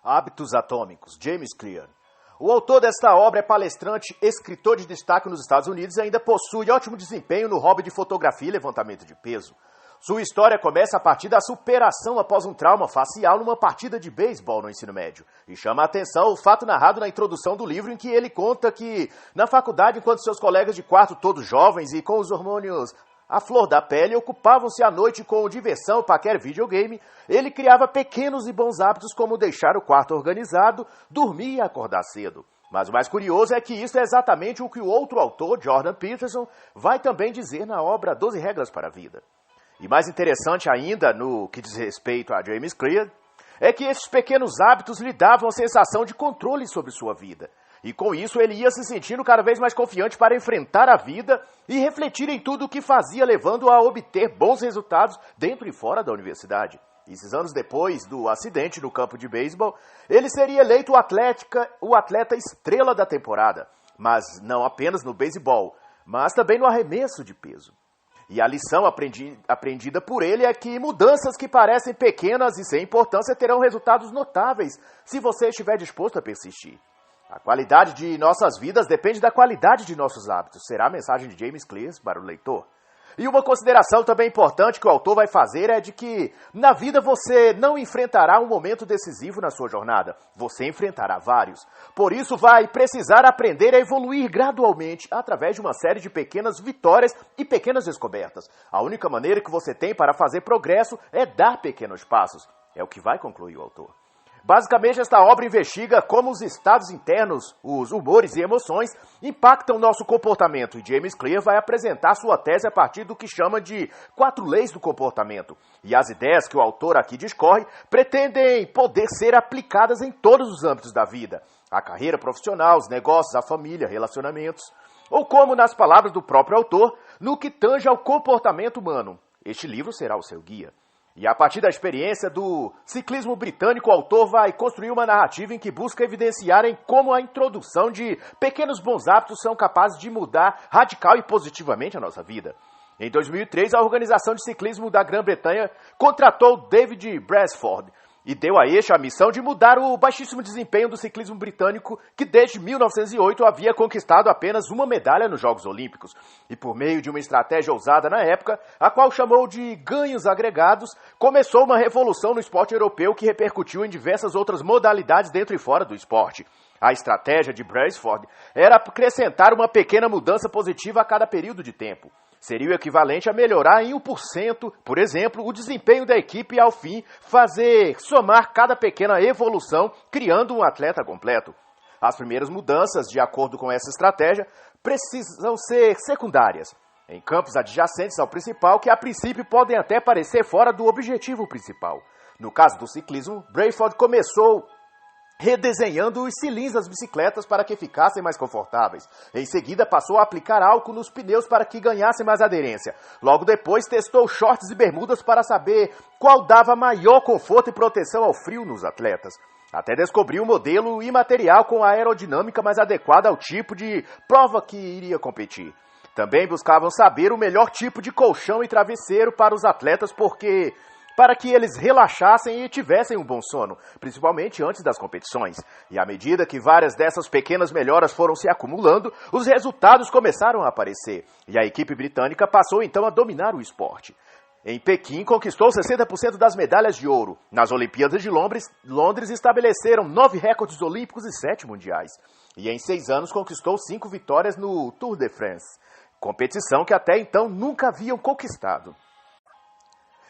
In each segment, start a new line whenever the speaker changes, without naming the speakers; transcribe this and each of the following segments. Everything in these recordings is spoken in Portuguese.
Hábitos Atômicos, James Clear. O autor desta obra é palestrante, escritor de destaque nos Estados Unidos e ainda possui ótimo desempenho no hobby de fotografia e levantamento de peso. Sua história começa a partir da superação após um trauma facial numa partida de beisebol no ensino médio. E chama a atenção o fato narrado na introdução do livro em que ele conta que, na faculdade, enquanto seus colegas de quarto, todos jovens e com os hormônios à flor da pele, ocupavam-se à noite com diversão, paquera e videogame, ele criava pequenos e bons hábitos como deixar o quarto organizado, dormir e acordar cedo. Mas o mais curioso é que isso é exatamente o que o outro autor, Jordan Peterson, vai também dizer na obra 12 Regras para a Vida. E mais interessante ainda, no que diz respeito a James Clear, é que esses pequenos hábitos lhe davam a sensação de controle sobre sua vida. E com isso ele ia se sentindo cada vez mais confiante para enfrentar a vida e refletir em tudo o que fazia, levando a obter bons resultados dentro e fora da universidade. E 6 anos depois do acidente no campo de beisebol, ele seria eleito o atleta estrela da temporada. Mas não apenas no beisebol, mas também no arremesso de peso. E a lição aprendida por ele é que mudanças que parecem pequenas e sem importância terão resultados notáveis se você estiver disposto a persistir. A qualidade de nossas vidas depende da qualidade de nossos hábitos. Será a mensagem de James Clear para o leitor. E uma consideração também importante que o autor vai fazer é de que na vida você não enfrentará um momento decisivo na sua jornada. Você enfrentará vários. Por isso vai precisar aprender a evoluir gradualmente através de uma série de pequenas vitórias e pequenas descobertas. A única maneira que você tem para fazer progresso é dar pequenos passos. É o que vai concluir o autor. Basicamente, esta obra investiga como os estados internos, os humores e emoções impactam nosso comportamento. E James Clear vai apresentar sua tese a partir do que chama de 4 leis do comportamento. E as ideias que o autor aqui discorre pretendem poder ser aplicadas em todos os âmbitos da vida. A carreira profissional, os negócios, a família, relacionamentos. Ou como, nas palavras do próprio autor, no que tange ao comportamento humano. Este livro será o seu guia. E a partir da experiência do ciclismo britânico, o autor vai construir uma narrativa em que busca evidenciar em como a introdução de pequenos bons hábitos são capazes de mudar radical e positivamente a nossa vida. Em 2003, a Organização de Ciclismo da Grã-Bretanha contratou David Brailsford e deu a este a missão de mudar o baixíssimo desempenho do ciclismo britânico, que desde 1908 havia conquistado apenas uma medalha nos Jogos Olímpicos. E por meio de uma estratégia ousada na época, a qual chamou de ganhos agregados, começou uma revolução no esporte europeu que repercutiu em diversas outras modalidades dentro e fora do esporte. A estratégia de Brailsford era acrescentar uma pequena mudança positiva a cada período de tempo. Seria o equivalente a melhorar em 1%, por exemplo, o desempenho da equipe e, ao fim, somar cada pequena evolução, criando um atleta completo. As primeiras mudanças, de acordo com essa estratégia, precisam ser secundárias, em campos adjacentes ao principal, que a princípio podem até parecer fora do objetivo principal. No caso do ciclismo, Brailsford começou redesenhando os cilindros das bicicletas para que ficassem mais confortáveis. Em seguida, passou a aplicar álcool nos pneus para que ganhassem mais aderência. Logo depois, testou shorts e bermudas para saber qual dava maior conforto e proteção ao frio nos atletas. Até descobriu um modelo e material com a aerodinâmica mais adequada ao tipo de prova que iria competir. Também buscavam saber o melhor tipo de colchão e travesseiro para os atletas para que eles relaxassem e tivessem um bom sono, principalmente antes das competições. E à medida que várias dessas pequenas melhoras foram se acumulando, os resultados começaram a aparecer. E a equipe britânica passou então a dominar o esporte. Em Pequim, conquistou 60% das medalhas de ouro. Nas Olimpíadas de Londres estabeleceram 9 recordes olímpicos e 7 mundiais. E em 6 anos conquistou 5 vitórias no Tour de France, competição que até então nunca haviam conquistado.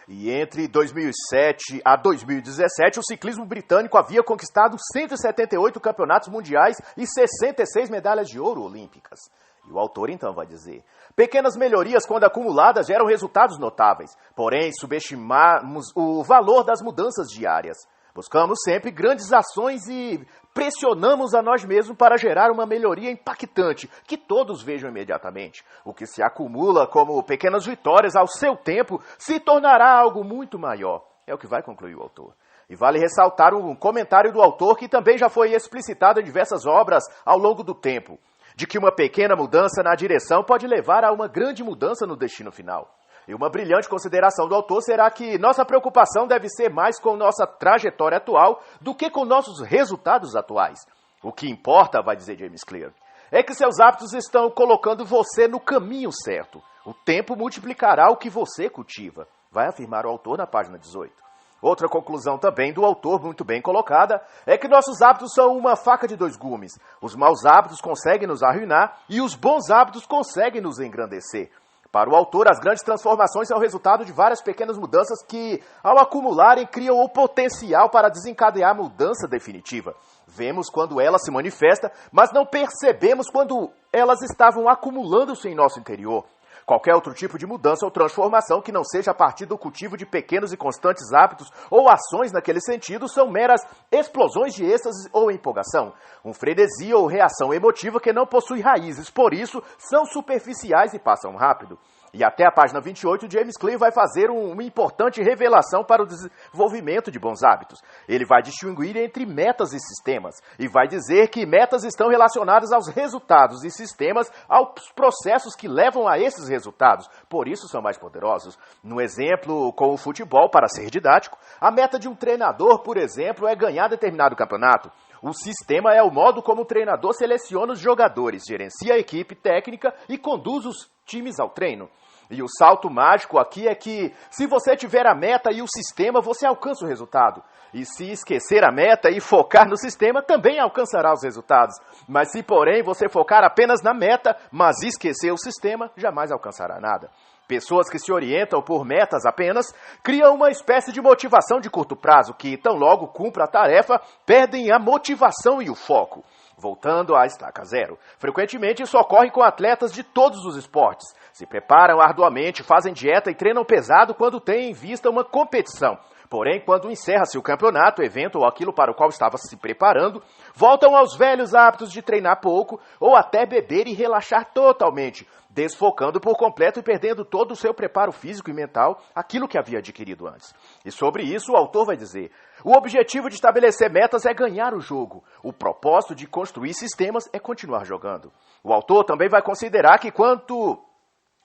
E entre 2007 a 2017, o ciclismo britânico havia conquistado 178 campeonatos mundiais e 66 medalhas de ouro olímpicas. E o autor então vai dizer: pequenas melhorias, quando acumuladas, geram resultados notáveis. Porém, subestimamos o valor das mudanças diárias. Buscamos sempre grandes ações e pressionamos a nós mesmos para gerar uma melhoria impactante, que todos vejam imediatamente. O que se acumula como pequenas vitórias ao seu tempo se tornará algo muito maior. É o que vai concluir o autor. E vale ressaltar um comentário do autor que também já foi explicitado em diversas obras ao longo do tempo, de que uma pequena mudança na direção pode levar a uma grande mudança no destino final. E uma brilhante consideração do autor será que nossa preocupação deve ser mais com nossa trajetória atual do que com nossos resultados atuais. O que importa, vai dizer James Clear, é que seus hábitos estão colocando você no caminho certo. O tempo multiplicará o que você cultiva, vai afirmar o autor na página 18. Outra conclusão também do autor, muito bem colocada, é que nossos hábitos são uma faca de dois gumes. Os maus hábitos conseguem nos arruinar e os bons hábitos conseguem nos engrandecer. Para o autor, as grandes transformações são o resultado de várias pequenas mudanças que, ao acumularem, criam o potencial para desencadear a mudança definitiva. Vemos quando ela se manifesta, mas não percebemos quando elas estavam acumulando-se em nosso interior. Qualquer outro tipo de mudança ou transformação que não seja a partir do cultivo de pequenos e constantes hábitos ou ações naquele sentido são meras explosões de êxtase ou empolgação, um frenesi ou reação emotiva que não possui raízes, por isso são superficiais e passam rápido. E até a página 28, James Clear vai fazer uma importante revelação para o desenvolvimento de bons hábitos. Ele vai distinguir entre metas e sistemas, e vai dizer que metas estão relacionadas aos resultados e sistemas aos processos que levam a esses resultados, por isso são mais poderosos. No exemplo com o futebol, para ser didático, a meta de um treinador, por exemplo, é ganhar determinado campeonato. O sistema é o modo como o treinador seleciona os jogadores, gerencia a equipe técnica e conduz os times ao treino. E o salto mágico aqui é que, se você tiver a meta e o sistema, você alcança o resultado. E se esquecer a meta e focar no sistema, também alcançará os resultados. Mas se, porém, você focar apenas na meta, mas esquecer o sistema, jamais alcançará nada. Pessoas que se orientam por metas apenas criam uma espécie de motivação de curto prazo que, tão logo cumpra a tarefa, perdem a motivação e o foco. Voltando à estaca zero. Frequentemente isso ocorre com atletas de todos os esportes. Se preparam arduamente, fazem dieta e treinam pesado quando têm em vista uma competição. Porém, quando encerra-se o campeonato, evento ou aquilo para o qual estava se preparando, voltam aos velhos hábitos de treinar pouco ou até beber e relaxar totalmente, desfocando por completo e perdendo todo o seu preparo físico e mental, aquilo que havia adquirido antes. E sobre isso o autor vai dizer: o objetivo de estabelecer metas é ganhar o jogo. O propósito de construir sistemas é continuar jogando. O autor também vai considerar que quanto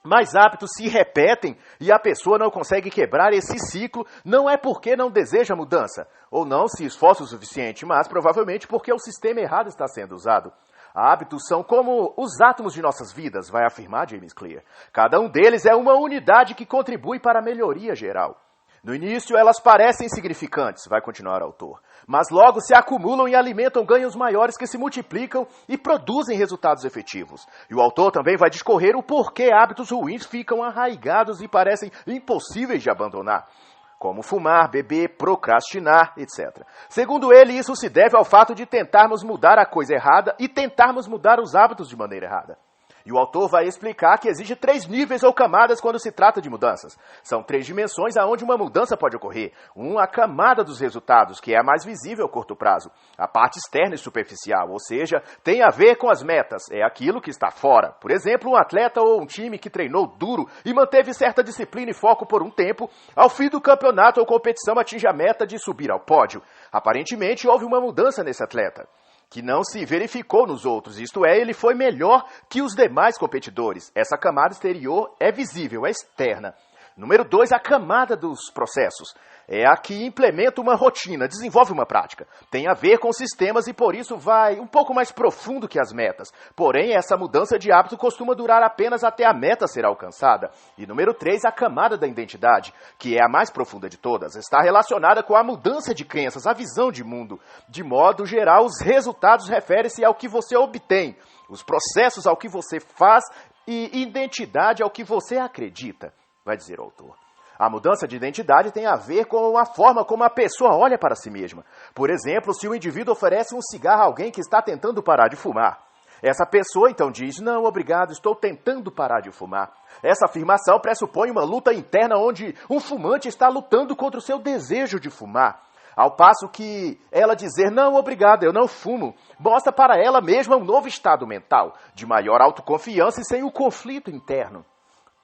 mais hábitos se repetem e a pessoa não consegue quebrar esse ciclo, não é porque não deseja mudança, ou não se esforça o suficiente, mas provavelmente porque o sistema errado está sendo usado. Hábitos são como os átomos de nossas vidas, vai afirmar James Clear. Cada um deles é uma unidade que contribui para a melhoria geral. No início, elas parecem insignificantes, vai continuar o autor, mas logo se acumulam e alimentam ganhos maiores que se multiplicam e produzem resultados efetivos. E o autor também vai discorrer o porquê hábitos ruins ficam arraigados e parecem impossíveis de abandonar, como fumar, beber, procrastinar, etc. Segundo ele, isso se deve ao fato de tentarmos mudar a coisa errada e tentarmos mudar os hábitos de maneira errada. E o autor vai explicar que existe 3 níveis ou camadas quando se trata de mudanças. São 3 dimensões aonde uma mudança pode ocorrer. A camada dos resultados, que é a mais visível a curto prazo. A parte externa e superficial, ou seja, tem a ver com as metas. É aquilo que está fora. Por exemplo, um atleta ou um time que treinou duro e manteve certa disciplina e foco por um tempo, ao fim do campeonato ou competição atinge a meta de subir ao pódio. Aparentemente, houve uma mudança nesse atleta, que não se verificou nos outros, isto é, ele foi melhor que os demais competidores. Essa camada exterior é visível, é externa. Número 2, a camada dos processos. É a que implementa uma rotina, desenvolve uma prática. Tem a ver com sistemas e por isso vai um pouco mais profundo que as metas. Porém, essa mudança de hábito costuma durar apenas até a meta ser alcançada. E número 3, a camada da identidade, que é a mais profunda de todas. Está relacionada com a mudança de crenças, a visão de mundo. De modo geral, os resultados referem-se ao que você obtém, os processos ao que você faz e identidade ao que você acredita, vai dizer o autor. A mudança de identidade tem a ver com a forma como a pessoa olha para si mesma. Por exemplo, se o indivíduo oferece um cigarro a alguém que está tentando parar de fumar, essa pessoa então diz: não, obrigado, estou tentando parar de fumar. Essa afirmação pressupõe uma luta interna onde um fumante está lutando contra o seu desejo de fumar. Ao passo que ela dizer: não, obrigado, eu não fumo, mostra para ela mesma um novo estado mental, de maior autoconfiança e sem o conflito interno.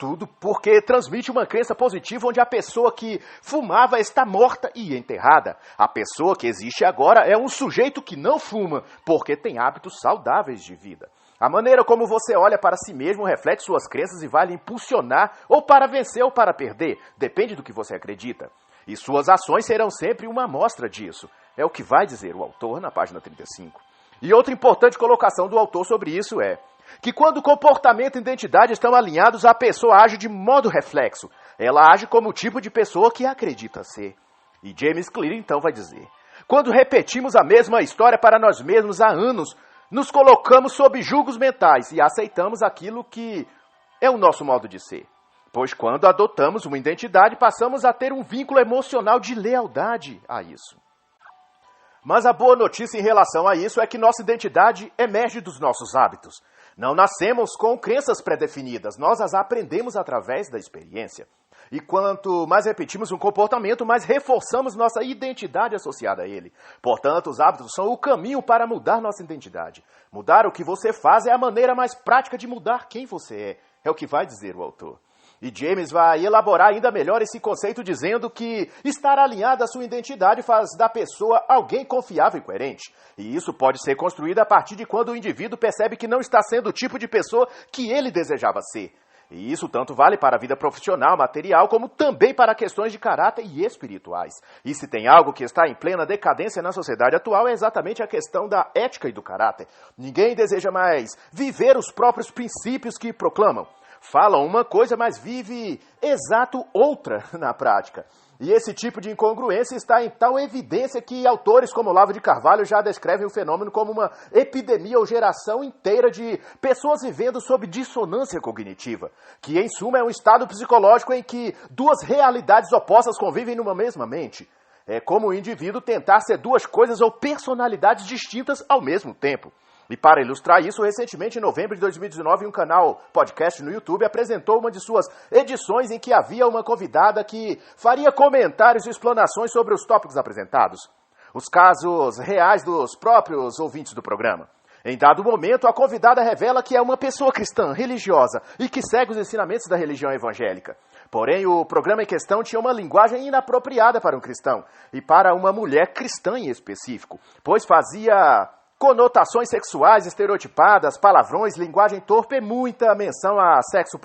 Tudo porque transmite uma crença positiva onde a pessoa que fumava está morta e enterrada. A pessoa que existe agora é um sujeito que não fuma, porque tem hábitos saudáveis de vida. A maneira como você olha para si mesmo reflete suas crenças e vai lhe impulsionar ou para vencer ou para perder, depende do que você acredita. E suas ações serão sempre uma amostra disso. É o que vai dizer o autor na página 35. E outra importante colocação do autor sobre isso é que quando comportamento e identidade estão alinhados, a pessoa age de modo reflexo. Ela age como o tipo de pessoa que acredita ser. E James Clear então vai dizer: quando repetimos a mesma história para nós mesmos há anos, nos colocamos sob julgos mentais e aceitamos aquilo que é o nosso modo de ser. Pois quando adotamos uma identidade, passamos a ter um vínculo emocional de lealdade a isso. Mas a boa notícia em relação a isso é que nossa identidade emerge dos nossos hábitos. Não nascemos com crenças pré-definidas, nós as aprendemos através da experiência. E quanto mais repetimos um comportamento, mais reforçamos nossa identidade associada a ele. Portanto, os hábitos são o caminho para mudar nossa identidade. Mudar o que você faz é a maneira mais prática de mudar quem você é o que vai dizer o autor. E James vai elaborar ainda melhor esse conceito dizendo que estar alinhado à sua identidade faz da pessoa alguém confiável e coerente. E isso pode ser construído a partir de quando o indivíduo percebe que não está sendo o tipo de pessoa que ele desejava ser. E isso tanto vale para a vida profissional, material, como também para questões de caráter e espirituais. E se tem algo que está em plena decadência na sociedade atual é exatamente a questão da ética e do caráter. Ninguém deseja mais viver os próprios princípios que proclamam. Falam uma coisa, mas vive exato outra na prática. E esse tipo de incongruência está em tal evidência que autores como Olavo de Carvalho já descrevem o fenômeno como uma epidemia ou geração inteira de pessoas vivendo sob dissonância cognitiva, que em suma é um estado psicológico em que duas realidades opostas convivem numa mesma mente. É como o indivíduo tentar ser duas coisas ou personalidades distintas ao mesmo tempo. E para ilustrar isso, recentemente, em novembro de 2019, um canal podcast no YouTube apresentou uma de suas edições em que havia uma convidada que faria comentários e explanações sobre os tópicos apresentados, os casos reais dos próprios ouvintes do programa. Em dado momento, a convidada revela que é uma pessoa cristã, religiosa, e que segue os ensinamentos da religião evangélica. Porém, o programa em questão tinha uma linguagem inapropriada para um cristão, e para uma mulher cristã em específico, pois fazia conotações sexuais estereotipadas, palavrões, linguagem torpe e muita menção a sexo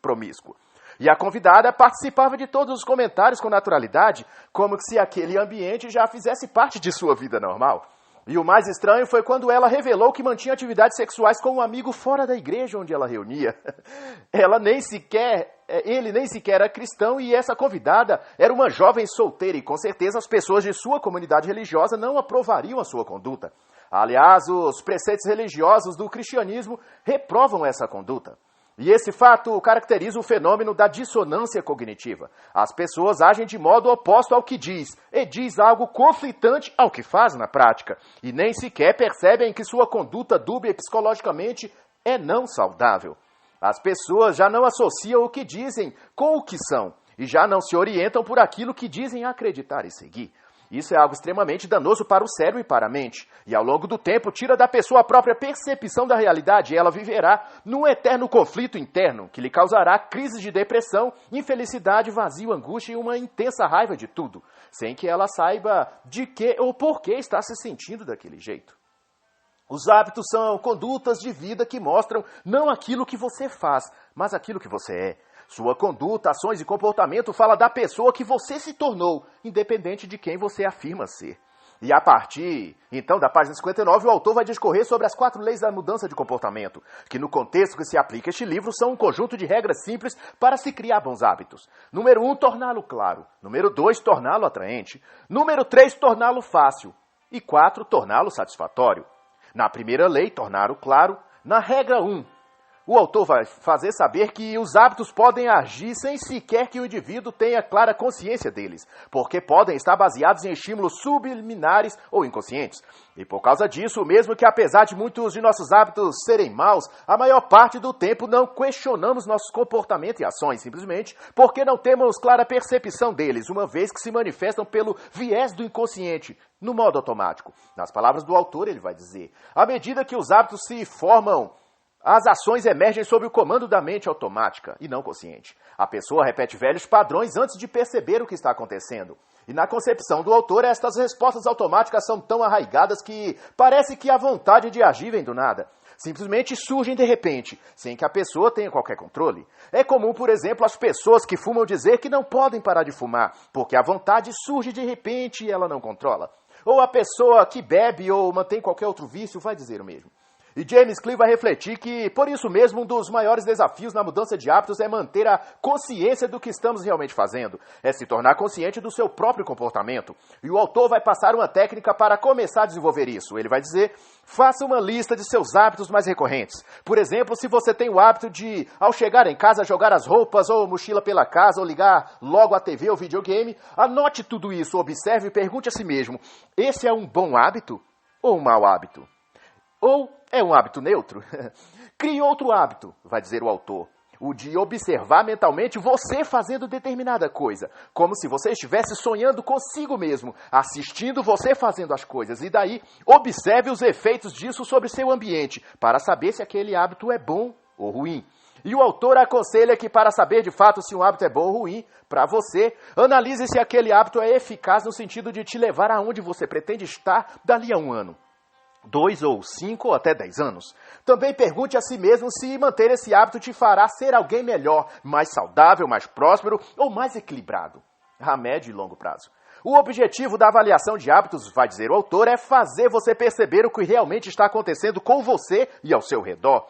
promíscuo. E a convidada participava de todos os comentários com naturalidade, como se aquele ambiente já fizesse parte de sua vida normal. E o mais estranho foi quando ela revelou que mantinha atividades sexuais com um amigo fora da igreja onde ela reunia. Ele nem sequer era cristão e essa convidada era uma jovem solteira e com certeza as pessoas de sua comunidade religiosa não aprovariam a sua conduta. Aliás, os preceitos religiosos do cristianismo reprovam essa conduta. E esse fato caracteriza o fenômeno da dissonância cognitiva. As pessoas agem de modo oposto ao que diz, e diz algo conflitante ao que faz na prática, e nem sequer percebem que sua conduta dúbia psicologicamente é não saudável. As pessoas já não associam o que dizem com o que são, e já não se orientam por aquilo que dizem acreditar e seguir. Isso é algo extremamente danoso para o cérebro e para a mente. E ao longo do tempo tira da pessoa a própria percepção da realidade e ela viverá num eterno conflito interno que lhe causará crises de depressão, infelicidade, vazio, angústia e uma intensa raiva de tudo, sem que ela saiba de que ou por que está se sentindo daquele jeito. Os hábitos são condutas de vida que mostram não aquilo que você faz, mas aquilo que você é. Sua conduta, ações e comportamento fala da pessoa que você se tornou, independente de quem você afirma ser. E a partir, então, da página 59, o autor vai discorrer sobre as 4 leis da mudança de comportamento, que no contexto que se aplica este livro são um conjunto de regras simples para se criar bons hábitos. Número 1, torná-lo claro. Número 2, torná-lo atraente. Número 3, torná-lo fácil. E 4, torná-lo satisfatório. Na primeira lei, torná-lo claro. Na regra 1, o autor vai fazer saber que os hábitos podem agir sem sequer que o indivíduo tenha clara consciência deles, porque podem estar baseados em estímulos subliminares ou inconscientes. E por causa disso, mesmo que apesar de muitos de nossos hábitos serem maus, a maior parte do tempo não questionamos nossos comportamentos e ações, simplesmente porque não temos clara percepção deles, uma vez que se manifestam pelo viés do inconsciente, no modo automático. Nas palavras do autor, ele vai dizer: à medida que os hábitos se formam, as ações emergem sob o comando da mente automática e não consciente. A pessoa repete velhos padrões antes de perceber o que está acontecendo. E na concepção do autor, estas respostas automáticas são tão arraigadas que parece que a vontade de agir vem do nada. simplesmente surgem de repente, sem que a pessoa tenha qualquer controle. É comum, por exemplo, as pessoas que fumam dizer que não podem parar de fumar, porque a vontade surge de repente e ela não controla. Ou a pessoa que bebe ou mantém qualquer outro vício vai dizer o mesmo. E James Clear vai refletir que, por isso mesmo, um dos maiores desafios na mudança de hábitos é manter a consciência do que estamos realmente fazendo, é se tornar consciente do seu próprio comportamento. E o autor vai passar uma técnica para começar a desenvolver isso. Ele vai dizer, faça uma lista de seus hábitos mais recorrentes. Por exemplo, se você tem o hábito de, ao chegar em casa, jogar as roupas ou mochila pela casa ou ligar logo a TV ou videogame, anote tudo isso, observe e pergunte a si mesmo, esse é um bom hábito ou um mau hábito? Ou é um hábito neutro? Crie outro hábito, vai dizer o autor. O de observar mentalmente você fazendo determinada coisa. Como se você estivesse sonhando consigo mesmo, assistindo você fazendo as coisas. E daí, observe os efeitos disso sobre seu ambiente, para saber se aquele hábito é bom ou ruim. E o autor aconselha que, para saber de fato se um hábito é bom ou ruim, para você, analise se aquele hábito é eficaz no sentido de te levar aonde você pretende estar dali a um ano. 2 ou 5 ou até 10 anos. Também pergunte a si mesmo se manter esse hábito te fará ser alguém melhor, mais saudável, mais próspero ou mais equilibrado, a médio e longo prazo. O objetivo da avaliação de hábitos, vai dizer o autor, é fazer você perceber o que realmente está acontecendo com você e ao seu redor.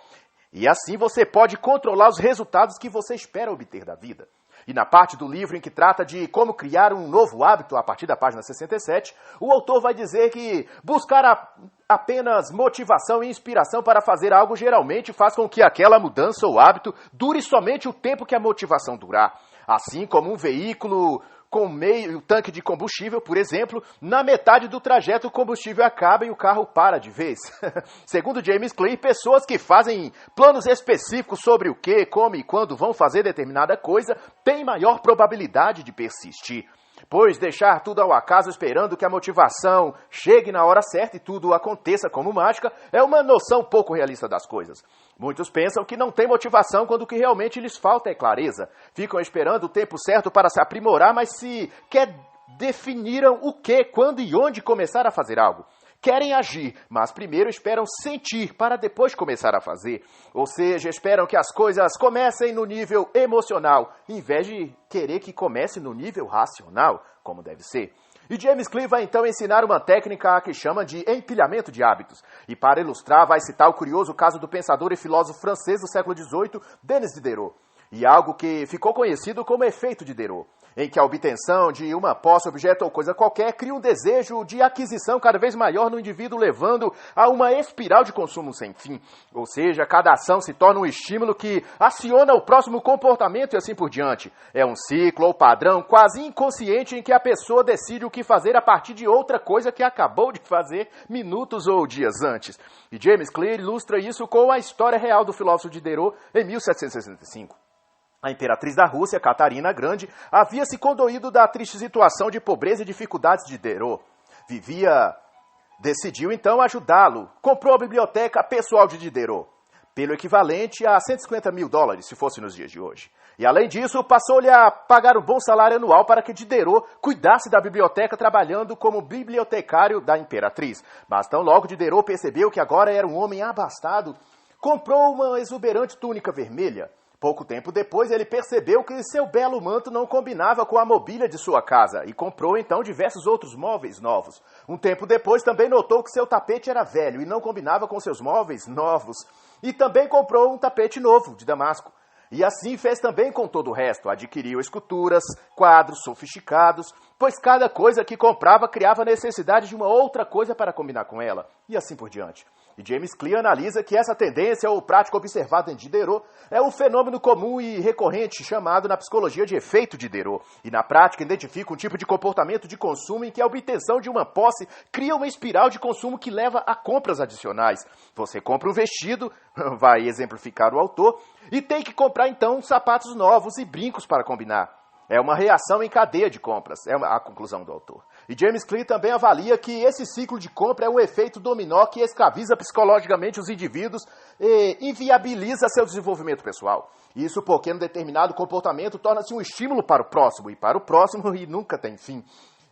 E assim você pode controlar os resultados que você espera obter da vida. E na parte do livro em que trata de como criar um novo hábito, a partir da página 67, o autor vai dizer que buscar apenas motivação e inspiração para fazer algo geralmente faz com que aquela mudança ou hábito dure somente o tempo que a motivação durar. Assim como um veículo com meio tanque de combustível, por exemplo, na metade do trajeto o combustível acaba e o carro para de vez. Segundo James Clear, pessoas que fazem planos específicos sobre o que, como e quando vão fazer determinada coisa têm maior probabilidade de persistir. Pois deixar tudo ao acaso esperando que a motivação chegue na hora certa e tudo aconteça como mágica é uma noção pouco realista das coisas. Muitos pensam que não tem motivação quando o que realmente lhes falta é clareza. Ficam esperando o tempo certo para se aprimorar, mas sequer definiram o que, quando e onde começar a fazer algo. Querem agir, mas primeiro esperam sentir para depois começar a fazer. Ou seja, esperam que as coisas comecem no nível emocional, em vez de querer que comece no nível racional, como deve ser. E James Clear vai então ensinar uma técnica que chama de empilhamento de hábitos. E para ilustrar, vai citar o curioso caso do pensador e filósofo francês do século XVIII, Denis Diderot. E algo que ficou conhecido como efeito Diderot, em que a obtenção de uma posse, objeto ou coisa qualquer cria um desejo de aquisição cada vez maior no indivíduo, levando a uma espiral de consumo sem fim. Ou seja, cada ação se torna um estímulo que aciona o próximo comportamento e assim por diante. É um ciclo ou padrão quase inconsciente em que a pessoa decide o que fazer a partir de outra coisa que acabou de fazer minutos ou dias antes. E James Clear ilustra isso com a história real do filósofo Diderot em 1765. A imperatriz da Rússia, Catarina a Grande, havia se condoído da triste situação de pobreza e dificuldades de Diderot. Decidiu então ajudá-lo. Comprou a biblioteca pessoal de Diderot, pelo equivalente a $150 mil, se fosse nos dias de hoje. E além disso, passou-lhe a pagar um bom salário anual para que Diderot cuidasse da biblioteca trabalhando como bibliotecário da imperatriz. Mas tão logo Diderot percebeu que agora era um homem abastado, comprou uma exuberante túnica vermelha. Pouco tempo depois, ele percebeu que seu belo manto não combinava com a mobília de sua casa e comprou então diversos outros móveis novos. Um tempo depois, também notou que seu tapete era velho e não combinava com seus móveis novos. E também comprou um tapete novo, de damasco. E assim fez também com todo o resto. Adquiriu esculturas, quadros sofisticados, pois cada coisa que comprava criava necessidade de uma outra coisa para combinar com ela. E assim por diante. E James Clear analisa que essa tendência ou prática observada em Diderot é um fenômeno comum e recorrente chamado na psicologia de efeito Diderot. E na prática identifica um tipo de comportamento de consumo em que a obtenção de uma posse cria uma espiral de consumo que leva a compras adicionais. Você compra um vestido, vai exemplificar o autor, e tem que comprar então sapatos novos e brincos para combinar. É uma reação em cadeia de compras, é a conclusão do autor. E James Clear também avalia que esse ciclo de compra é um efeito dominó que escraviza psicologicamente os indivíduos e inviabiliza seu desenvolvimento pessoal. Isso porque um determinado comportamento torna-se um estímulo para o próximo e nunca tem fim.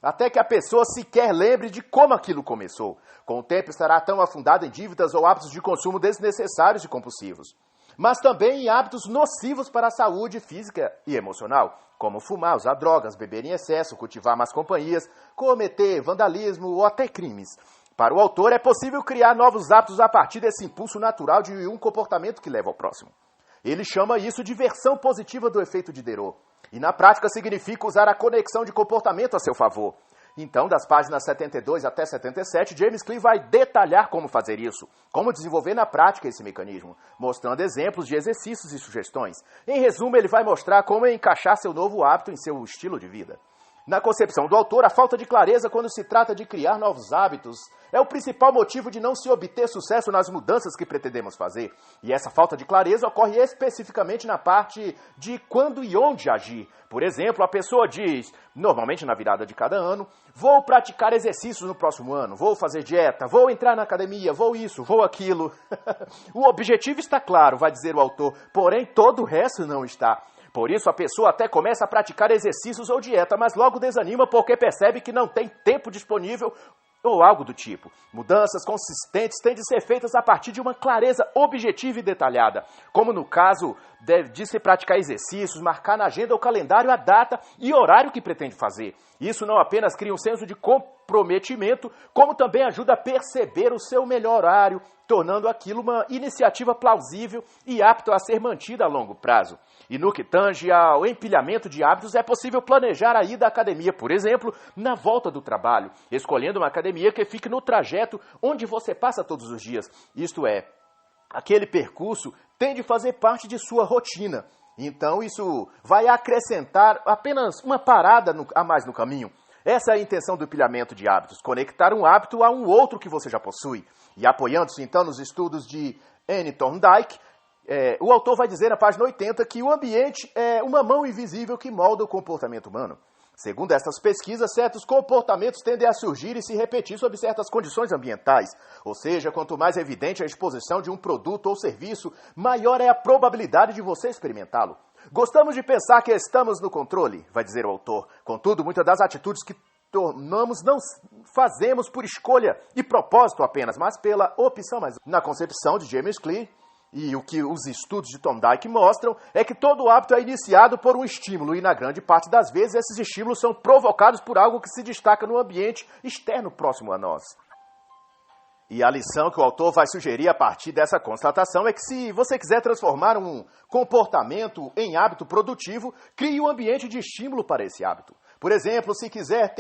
até que a pessoa sequer lembre de como aquilo começou. Com o tempo estará tão afundada em dívidas ou hábitos de consumo desnecessários e compulsivos. Mas também em hábitos nocivos para a saúde física e emocional, como fumar, usar drogas, beber em excesso, cultivar más companhias, cometer vandalismo ou até crimes. Para o autor, é possível criar novos hábitos a partir desse impulso natural de um comportamento que leva ao próximo. Ele chama isso de versão positiva do efeito Diderot. E na prática significa usar a conexão de comportamento a seu favor. Então, das páginas 72 até 77, James Clear vai detalhar como fazer isso, como desenvolver na prática esse mecanismo, mostrando exemplos de exercícios e sugestões. Em resumo, ele vai mostrar como encaixar seu novo hábito em seu estilo de vida. Na concepção do autor, a falta de clareza quando se trata de criar novos hábitos é o principal motivo de não se obter sucesso nas mudanças que pretendemos fazer. E essa falta de clareza ocorre especificamente na parte de quando e onde agir. Por exemplo, a pessoa diz, normalmente na virada de cada ano, vou praticar exercícios no próximo ano, vou fazer dieta, vou entrar na academia, vou isso, vou aquilo. O objetivo está claro, vai dizer o autor, porém todo o resto não está. Por isso, a pessoa até começa a praticar exercícios ou dieta, mas logo desanima porque percebe que não tem tempo disponível ou algo do tipo. Mudanças consistentes têm de ser feitas a partir de uma clareza objetiva e detalhada, como no caso de se praticar exercícios, marcar na agenda ou calendário a data e horário que pretende fazer. Isso não apenas cria um senso de comprometimento, como também ajuda a perceber o seu melhor horário, tornando aquilo uma iniciativa plausível e apta a ser mantida a longo prazo. E no que tange ao empilhamento de hábitos, é possível planejar a ida à academia, por exemplo, na volta do trabalho, escolhendo uma academia que fique no trajeto onde você passa todos os dias. Isto é, aquele percurso tem de fazer parte de sua rotina. Então isso vai acrescentar apenas uma parada a mais no caminho. Essa é a intenção do empilhamento de hábitos, conectar um hábito a um outro que você já possui. E apoiando-se então nos estudos de Annie Thorndike, o autor vai dizer na página 80 que o ambiente é uma mão invisível que molda o comportamento humano. Segundo estas pesquisas, certos comportamentos tendem a surgir e se repetir sob certas condições ambientais. Ou seja, quanto mais evidente a exposição de um produto ou serviço, maior é a probabilidade de você experimentá-lo. Gostamos de pensar que estamos no controle, vai dizer o autor. Contudo, muitas das atitudes que tomamos não fazemos por escolha e propósito apenas, mas pela opção. Mas na concepção de James Clear, e o que os estudos de Thorndike mostram é que todo hábito é iniciado por um estímulo e, na grande parte das vezes, esses estímulos são provocados por algo que se destaca no ambiente externo próximo a nós. E a lição que o autor vai sugerir a partir dessa constatação é que se você quiser transformar um comportamento em hábito produtivo, crie um ambiente de estímulo para esse hábito. Por exemplo, se quiser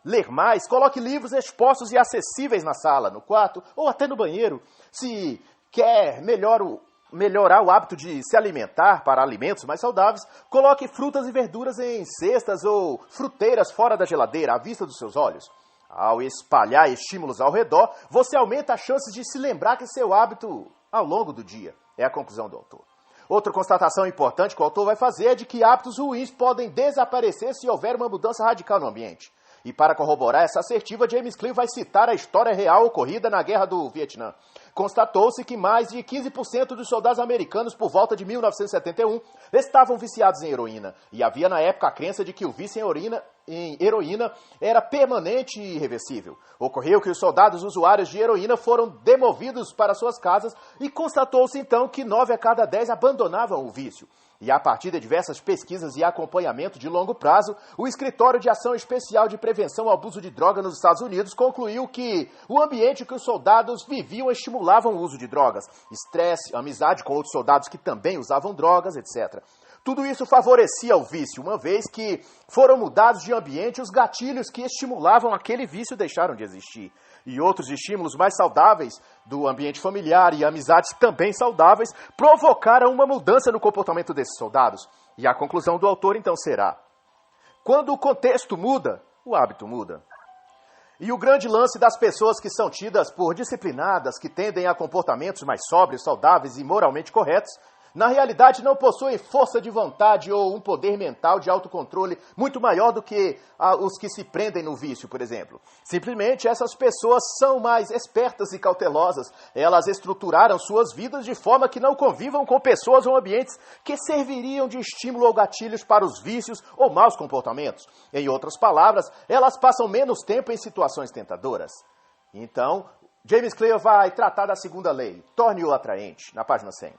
ler mais, coloque livros expostos e acessíveis na sala, no quarto ou até no banheiro. Se quer melhorar o hábito de se alimentar para alimentos mais saudáveis, coloque frutas e verduras em cestas ou fruteiras fora da geladeira, à vista dos seus olhos. Ao espalhar estímulos ao redor, você aumenta as chances de se lembrar que seu hábito ao longo do dia. É a conclusão do autor. Outra constatação importante que o autor vai fazer é de que hábitos ruins podem desaparecer se houver uma mudança radical no ambiente. E para corroborar essa assertiva, James Clear vai citar a história real ocorrida na Guerra do Vietnã. Constatou-se que mais de 15% dos soldados americanos, por volta de 1971, estavam viciados em heroína. E havia na época a crença de que o vício em heroína era permanente e irreversível. Ocorreu que os soldados usuários de heroína foram demovidos para suas casas e constatou-se então que 9 a cada 10 abandonavam o vício. E a partir de diversas pesquisas e acompanhamento de longo prazo, o Escritório de Ação Especial de Prevenção ao Abuso de Droga nos Estados Unidos concluiu que o ambiente que os soldados viviam estimulavam o uso de drogas, estresse, amizade com outros soldados que também usavam drogas, etc. Tudo isso favorecia o vício, uma vez que foram mudados de ambiente, os gatilhos que estimulavam aquele vício deixaram de existir. E outros estímulos mais saudáveis do ambiente familiar e amizades também saudáveis provocaram uma mudança no comportamento desses soldados. E a conclusão do autor então será: quando o contexto muda, o hábito muda. E o grande lance das pessoas que são tidas por disciplinadas, que tendem a comportamentos mais sóbrios, saudáveis e moralmente corretos, na realidade não possuem força de vontade ou um poder mental de autocontrole muito maior do que os que se prendem no vício, por exemplo. Simplesmente essas pessoas são mais espertas e cautelosas. Elas estruturaram suas vidas de forma que não convivam com pessoas ou ambientes que serviriam de estímulo ou gatilhos para os vícios ou maus comportamentos. Em outras palavras, elas passam menos tempo em situações tentadoras. Então, James Clear vai tratar da segunda lei, torne-o atraente, na página 100.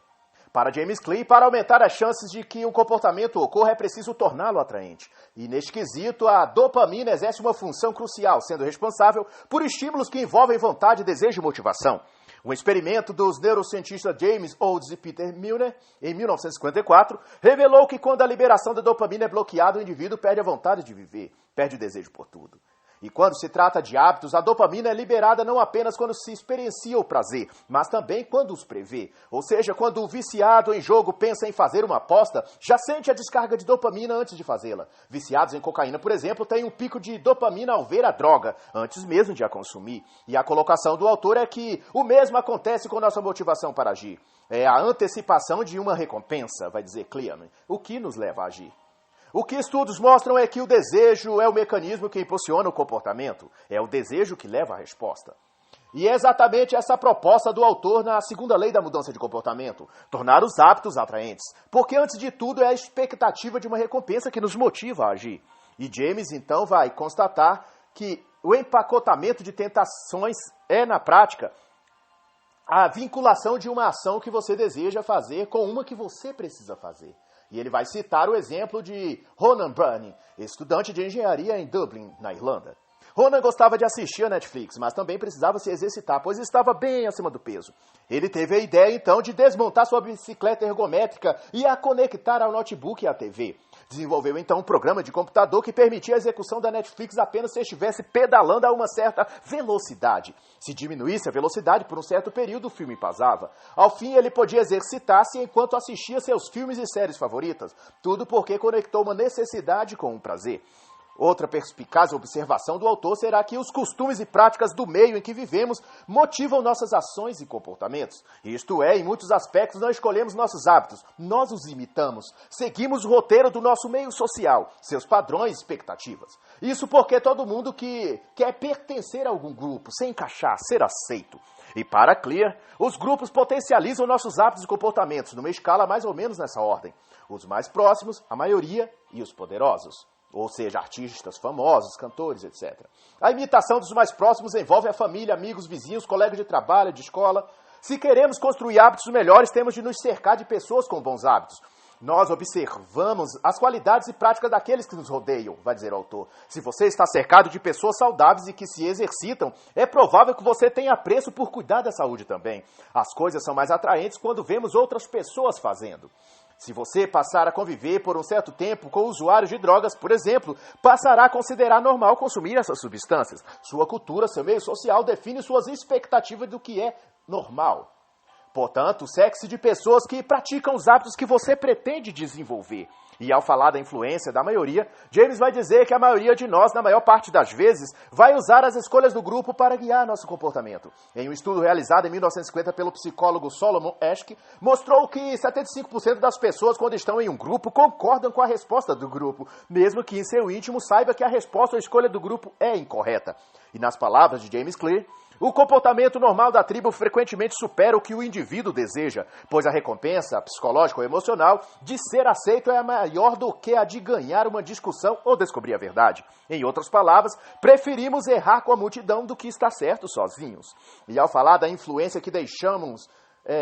Para James Clear, para aumentar as chances de que um comportamento ocorra, é preciso torná-lo atraente. E neste quesito, a dopamina exerce uma função crucial, sendo responsável por estímulos que envolvem vontade, desejo e motivação. Um experimento dos neurocientistas James Olds e Peter Milner, em 1954, revelou que quando a liberação da dopamina é bloqueada, o indivíduo perde a vontade de viver, perde o desejo por tudo. E quando se trata de hábitos, a dopamina é liberada não apenas quando se experiencia o prazer, mas também quando os prevê. Ou seja, quando o viciado em jogo pensa em fazer uma aposta, já sente a descarga de dopamina antes de fazê-la. Viciados em cocaína, por exemplo, têm um pico de dopamina ao ver a droga, antes mesmo de a consumir. E a colocação do autor é que o mesmo acontece com nossa motivação para agir. É a antecipação de uma recompensa, vai dizer Kleeman, o que nos leva a agir. O que estudos mostram é que o desejo é o mecanismo que impulsiona o comportamento. É o desejo que leva à resposta. E é exatamente essa proposta do autor na segunda lei da mudança de comportamento. Tornar os hábitos atraentes. Porque, antes de tudo, é a expectativa de uma recompensa que nos motiva a agir. E James, então, vai constatar que o empacotamento de tentações é, na prática, a vinculação de uma ação que você deseja fazer com uma que você precisa fazer. E ele vai citar o exemplo de Ronan Byrne, estudante de engenharia em Dublin, na Irlanda. Ronan gostava de assistir a Netflix, mas também precisava se exercitar, pois estava bem acima do peso. Ele teve a ideia, então, de desmontar sua bicicleta ergométrica e a conectar ao notebook e à TV. Desenvolveu, então, um programa de computador que permitia a execução da Netflix apenas se estivesse pedalando a uma certa velocidade. Se diminuísse a velocidade por um certo período, o filme pausava. Ao fim, ele podia exercitar-se enquanto assistia seus filmes e séries favoritas. Tudo porque conectou uma necessidade com um prazer. Outra perspicaz observação do autor será que os costumes e práticas do meio em que vivemos motivam nossas ações e comportamentos. Isto é, em muitos aspectos não escolhemos nossos hábitos, nós os imitamos. Seguimos o roteiro do nosso meio social, seus padrões e expectativas. Isso porque todo mundo que quer pertencer a algum grupo, se encaixar, ser aceito. E para Clear, os grupos potencializam nossos hábitos e comportamentos, numa escala mais ou menos nessa ordem. Os mais próximos, a maioria, e os poderosos. Ou seja, artistas famosos, cantores, etc. A imitação dos mais próximos envolve a família, amigos, vizinhos, colegas de trabalho, de escola. Se queremos construir hábitos melhores, temos de nos cercar de pessoas com bons hábitos. Nós observamos as qualidades e práticas daqueles que nos rodeiam, vai dizer o autor. Se você está cercado de pessoas saudáveis e que se exercitam, é provável que você tenha apreço por cuidar da saúde também. As coisas são mais atraentes quando vemos outras pessoas fazendo. Se você passar a conviver por um certo tempo com usuários de drogas, por exemplo, passará a considerar normal consumir essas substâncias. Sua cultura, seu meio social define suas expectativas do que é normal. Portanto, cerque-se de pessoas que praticam os hábitos que você pretende desenvolver. E ao falar da influência da maioria, James vai dizer que a maioria de nós, na maior parte das vezes, vai usar as escolhas do grupo para guiar nosso comportamento. Em um estudo realizado em 1950 pelo psicólogo Solomon Asch, mostrou que 75% das pessoas, quando estão em um grupo, concordam com a resposta do grupo, mesmo que em seu íntimo saiba que a resposta ou escolha do grupo é incorreta. E nas palavras de James Clear, o comportamento normal da tribo frequentemente supera o que o indivíduo deseja, pois a recompensa psicológica ou emocional de ser aceito é maior do que a de ganhar uma discussão ou descobrir a verdade. Em outras palavras, preferimos errar com a multidão do que estar certo sozinhos. E ao falar da influência que deixamos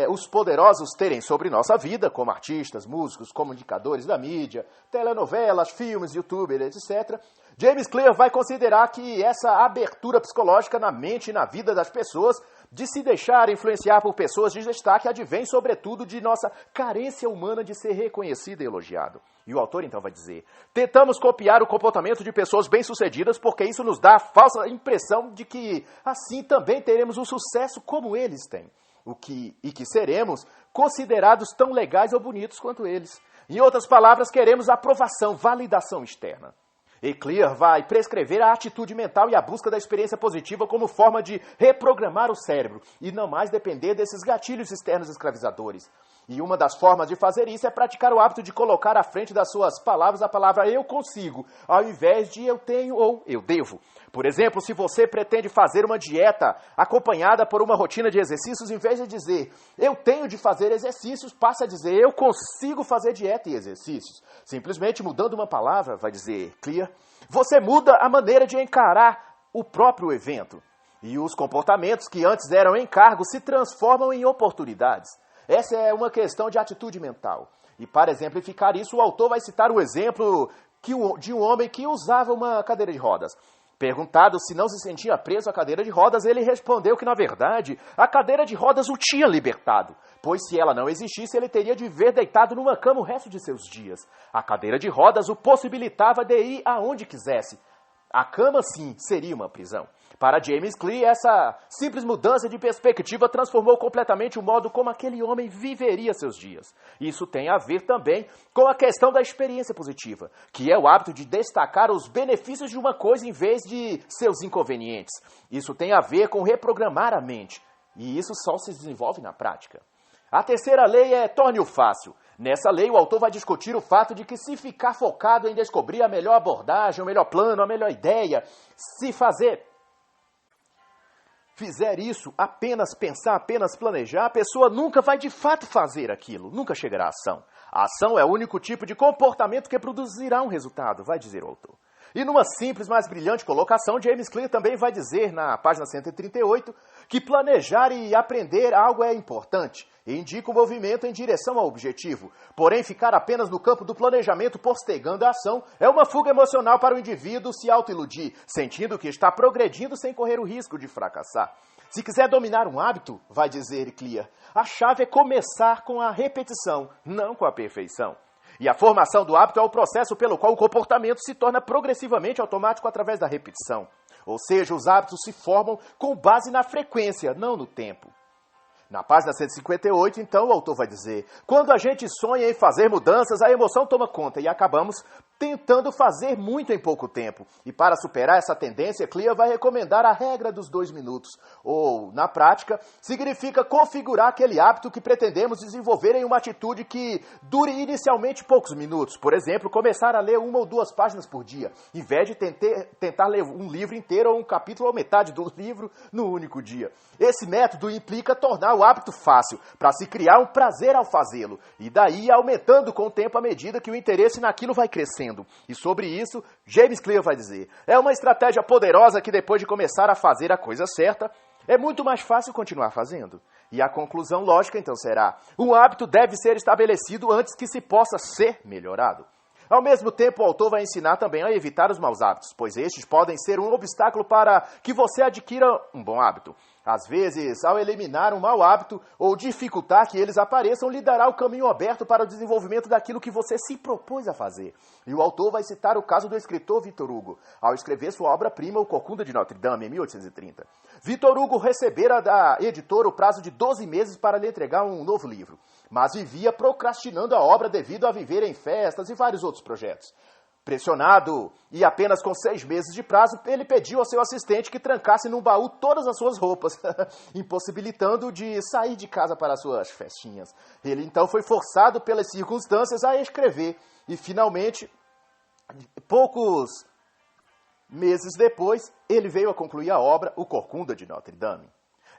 os poderosos terem sobre nossa vida, como artistas, músicos, comunicadores da mídia, telenovelas, filmes, youtubers, etc., James Clear vai considerar que essa abertura psicológica na mente e na vida das pessoas de se deixar influenciar por pessoas de destaque advém, sobretudo, de nossa carência humana de ser reconhecido e elogiado. E o autor, então, vai dizer: tentamos copiar o comportamento de pessoas bem-sucedidas porque isso nos dá a falsa impressão de que, assim, também teremos um sucesso como eles têm. E que seremos considerados tão legais ou bonitos quanto eles. Em outras palavras, queremos aprovação, validação externa. E Clear vai prescrever a atitude mental e a busca da experiência positiva como forma de reprogramar o cérebro e não mais depender desses gatilhos externos escravizadores. E uma das formas de fazer isso é praticar o hábito de colocar à frente das suas palavras a palavra eu consigo, ao invés de eu tenho ou eu devo. Por exemplo, se você pretende fazer uma dieta acompanhada por uma rotina de exercícios, em vez de dizer eu tenho de fazer exercícios, passa a dizer eu consigo fazer dieta e exercícios. Simplesmente mudando uma palavra, vai dizer clear, você muda a maneira de encarar o próprio evento. E os comportamentos que antes eram encargos se transformam em oportunidades. Essa é uma questão de atitude mental. E para exemplificar isso, o autor vai citar o exemplo de um homem que usava uma cadeira de rodas. Perguntado se não se sentia preso à cadeira de rodas, ele respondeu que, na verdade, a cadeira de rodas o tinha libertado, pois se ela não existisse, ele teria de viver deitado numa cama o resto de seus dias. A cadeira de rodas o possibilitava de ir aonde quisesse. A cama, sim, seria uma prisão. Para James Clear, essa simples mudança de perspectiva transformou completamente o modo como aquele homem viveria seus dias. Isso tem a ver também com a questão da experiência positiva, que é o hábito de destacar os benefícios de uma coisa em vez de seus inconvenientes. Isso tem a ver com reprogramar a mente, e isso só se desenvolve na prática. A terceira lei é torne-o fácil. Nessa lei, o autor vai discutir o fato de que se ficar focado em descobrir a melhor abordagem, o melhor plano, a melhor ideia, se fizer isso, apenas pensar, apenas planejar, a pessoa nunca vai de fato fazer aquilo, nunca chegará à ação. A ação é o único tipo de comportamento que produzirá um resultado, vai dizer o autor. E numa simples, mas brilhante colocação, James Clear também vai dizer, na página 138, que planejar e aprender algo é importante e indica o movimento em direção ao objetivo. Porém, ficar apenas no campo do planejamento postergando a ação é uma fuga emocional para o indivíduo se autoiludir, sentindo que está progredindo sem correr o risco de fracassar. Se quiser dominar um hábito, vai dizer Clear, a chave é começar com a repetição, não com a perfeição. E a formação do hábito é o processo pelo qual o comportamento se torna progressivamente automático através da repetição. Ou seja, os hábitos se formam com base na frequência, não no tempo. Na página 158, então, o autor vai dizer, quando a gente sonha em fazer mudanças, a emoção toma conta e acabamos tentando fazer muito em pouco tempo. E para superar essa tendência, Clear vai recomendar a regra dos 2 minutos. Ou, na prática, significa configurar aquele hábito que pretendemos desenvolver em uma atitude que dure inicialmente poucos minutos. Por exemplo, começar a ler 1 ou 2 páginas por dia, em vez de tentar ler um livro inteiro ou um capítulo ou metade do livro no único dia. Esse método implica tornar o hábito fácil, para se criar um prazer ao fazê-lo, e daí aumentando com o tempo à medida que o interesse naquilo vai crescendo. E sobre isso, James Clear vai dizer, é uma estratégia poderosa que depois de começar a fazer a coisa certa, é muito mais fácil continuar fazendo. E a conclusão lógica então será, um hábito deve ser estabelecido antes que se possa ser melhorado. Ao mesmo tempo, o autor vai ensinar também a evitar os maus hábitos, pois estes podem ser um obstáculo para que você adquira um bom hábito. Às vezes, ao eliminar um mau hábito ou dificultar que eles apareçam, lhe dará o caminho aberto para o desenvolvimento daquilo que você se propôs a fazer. E o autor vai citar o caso do escritor Victor Hugo, ao escrever sua obra-prima, O Corcunda de Notre Dame, em 1830. Victor Hugo recebera da editora o prazo de 12 meses para lhe entregar um novo livro, mas vivia procrastinando a obra devido a viver em festas e vários outros projetos. Pressionado e apenas com 6 meses de prazo, ele pediu ao seu assistente que trancasse num baú todas as suas roupas, impossibilitando-o de sair de casa para as suas festinhas. Ele então foi forçado pelas circunstâncias a escrever e finalmente, poucos meses depois, ele veio a concluir a obra O Corcunda de Notre Dame.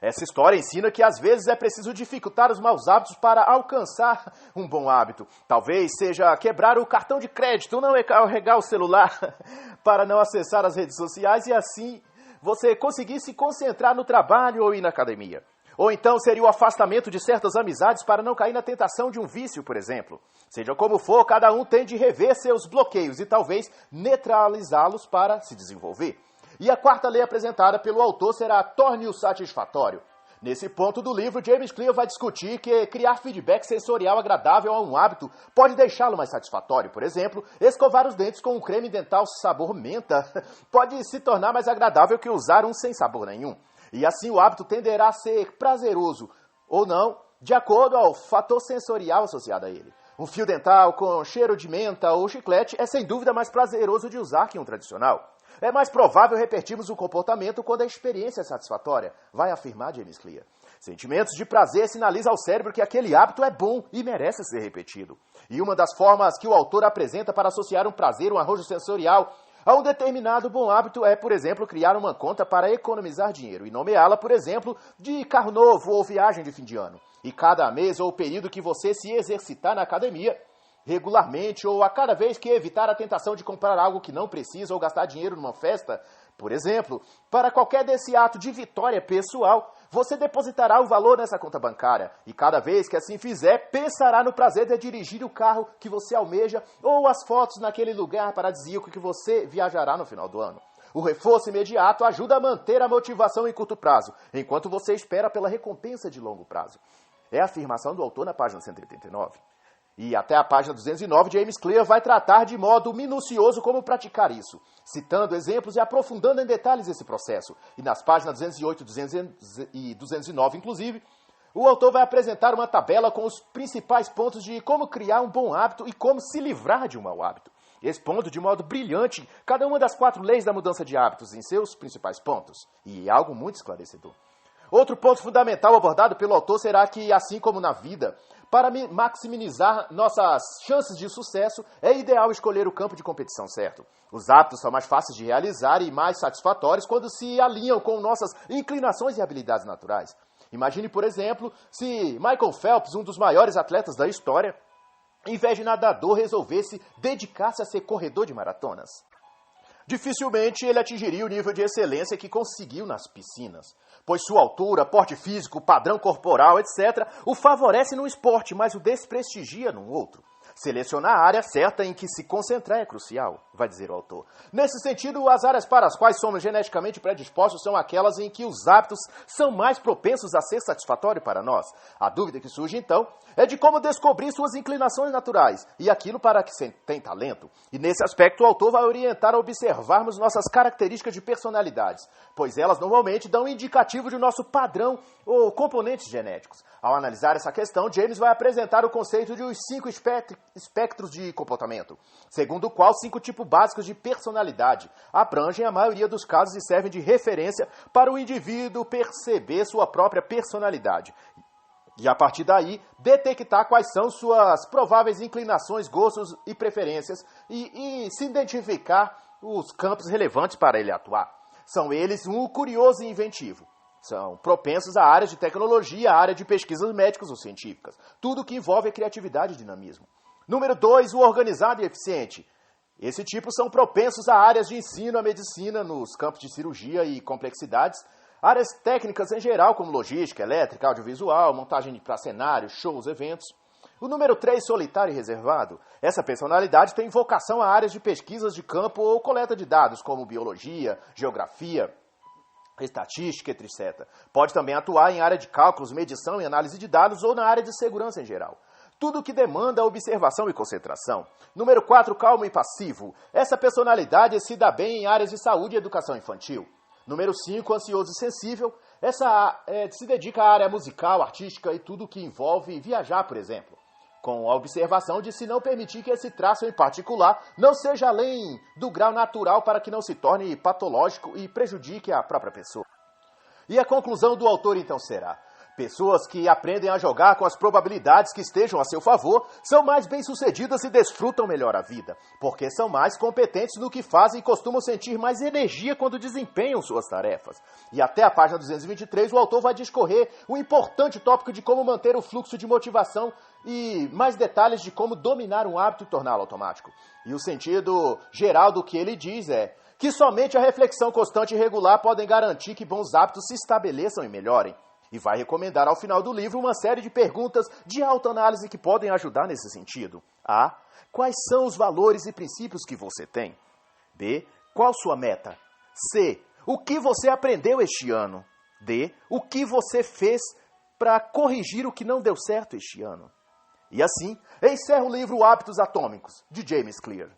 Essa história ensina que às vezes é preciso dificultar os maus hábitos para alcançar um bom hábito. Talvez seja quebrar o cartão de crédito, não carregar o celular para não acessar as redes sociais e assim você conseguir se concentrar no trabalho ou ir na academia. Ou então seria o afastamento de certas amizades para não cair na tentação de um vício, por exemplo. Seja como for, cada um tem de rever seus bloqueios e talvez neutralizá-los para se desenvolver. E a quarta lei apresentada pelo autor será torne-o satisfatório. Nesse ponto do livro, James Clear vai discutir que criar feedback sensorial agradável a um hábito pode deixá-lo mais satisfatório. Por exemplo, escovar os dentes com um creme dental sabor menta pode se tornar mais agradável que usar um sem sabor nenhum. E assim o hábito tenderá a ser prazeroso, ou não, de acordo ao fator sensorial associado a ele. Um fio dental com cheiro de menta ou chiclete é sem dúvida mais prazeroso de usar que um tradicional. é mais provável repetirmos o comportamento quando a experiência é satisfatória, vai afirmar James Clear. Sentimentos de prazer sinalizam ao cérebro que aquele hábito é bom e merece ser repetido. E uma das formas que o autor apresenta para associar um prazer, um arrojo sensorial, a um determinado bom hábito é, por exemplo, criar uma conta para economizar dinheiro e nomeá-la, por exemplo, de carro novo ou viagem de fim de ano. E cada mês ou período que você se exercitar na academia, regularmente ou a cada vez que evitar a tentação de comprar algo que não precisa ou gastar dinheiro numa festa, por exemplo, para qualquer desse ato de vitória pessoal, você depositará o valor nessa conta bancária e cada vez que assim fizer, pensará no prazer de dirigir o carro que você almeja ou as fotos naquele lugar paradisíaco que você viajará no final do ano. O reforço imediato ajuda a manter a motivação em curto prazo, enquanto você espera pela recompensa de longo prazo. É a afirmação do autor na página 189. E até a página 209, James Clear vai tratar de modo minucioso como praticar isso, citando exemplos e aprofundando em detalhes esse processo. E nas páginas 208 e 209, inclusive, o autor vai apresentar uma tabela com os principais pontos de como criar um bom hábito e como se livrar de um mau hábito, expondo de modo brilhante cada uma das 4 leis da mudança de hábitos em seus principais pontos. E é algo muito esclarecedor. Outro ponto fundamental abordado pelo autor será que, assim como na vida, para maximizar nossas chances de sucesso, é ideal escolher o campo de competição certo. Os hábitos são mais fáceis de realizar e mais satisfatórios quando se alinham com nossas inclinações e habilidades naturais. Imagine, por exemplo, se Michael Phelps, um dos maiores atletas da história, em vez de nadador, resolvesse dedicar-se a ser corredor de maratonas. Dificilmente ele atingiria o nível de excelência que conseguiu nas piscinas, pois sua altura, porte físico, padrão corporal, etc., o favorece num esporte, mas o desprestigia num outro. Selecionar a área certa em que se concentrar é crucial, vai dizer o autor. Nesse sentido, as áreas para as quais somos geneticamente predispostos são aquelas em que os hábitos são mais propensos a ser satisfatórios para nós. A dúvida que surge, então, é de como descobrir suas inclinações naturais e aquilo para que se tem talento. E nesse aspecto, o autor vai orientar a observarmos nossas características de personalidades, pois elas normalmente dão um indicativo de nosso padrão ou componentes genéticos. Ao analisar essa questão, James vai apresentar o conceito de os 5 espectros de comportamento, segundo o qual 5 tipos básicos de personalidade abrangem a maioria dos casos e servem de referência para o indivíduo perceber sua própria personalidade. E a partir daí, detectar quais são suas prováveis inclinações, gostos e preferências e se identificar os campos relevantes para ele atuar. São eles um curioso e inventivo. São propensos a áreas de tecnologia, a área de pesquisas médicas ou científicas. Tudo que envolve a criatividade e dinamismo. Número 2, o organizado e eficiente. Esse tipo são propensos a áreas de ensino, a medicina, nos campos de cirurgia e complexidades, áreas técnicas em geral, como logística, elétrica, audiovisual, montagem para cenários, shows, eventos. O número 3, solitário e reservado. Essa personalidade tem vocação a áreas de pesquisas de campo ou coleta de dados, como biologia, geografia, estatística, etc. Pode também atuar em área de cálculos, medição e análise de dados ou na área de segurança em geral. Tudo que demanda observação e concentração. Número 4, calmo e passivo. Essa personalidade se dá bem em áreas de saúde e educação infantil. Número 5, ansioso e sensível. Essa se dedica à área musical, artística e tudo que envolve viajar, por exemplo. Com a observação de se não permitir que esse traço em particular não seja além do grau natural para que não se torne patológico e prejudique a própria pessoa. E a conclusão do autor então será: pessoas que aprendem a jogar com as probabilidades que estejam a seu favor são mais bem-sucedidas e desfrutam melhor a vida, porque são mais competentes no que fazem e costumam sentir mais energia quando desempenham suas tarefas. E até a página 223, o autor vai discorrer o importante tópico de como manter o fluxo de motivação e mais detalhes de como dominar um hábito e torná-lo automático. E o sentido geral do que ele diz é que somente a reflexão constante e regular podem garantir que bons hábitos se estabeleçam e melhorem. E vai recomendar ao final do livro uma série de perguntas de autoanálise que podem ajudar nesse sentido. A. Quais são os valores e princípios que você tem? B. Qual sua meta? C. O que você aprendeu este ano? D. O que você fez para corrigir o que não deu certo este ano? E assim, encerra o livro Hábitos Atômicos, de James Clear.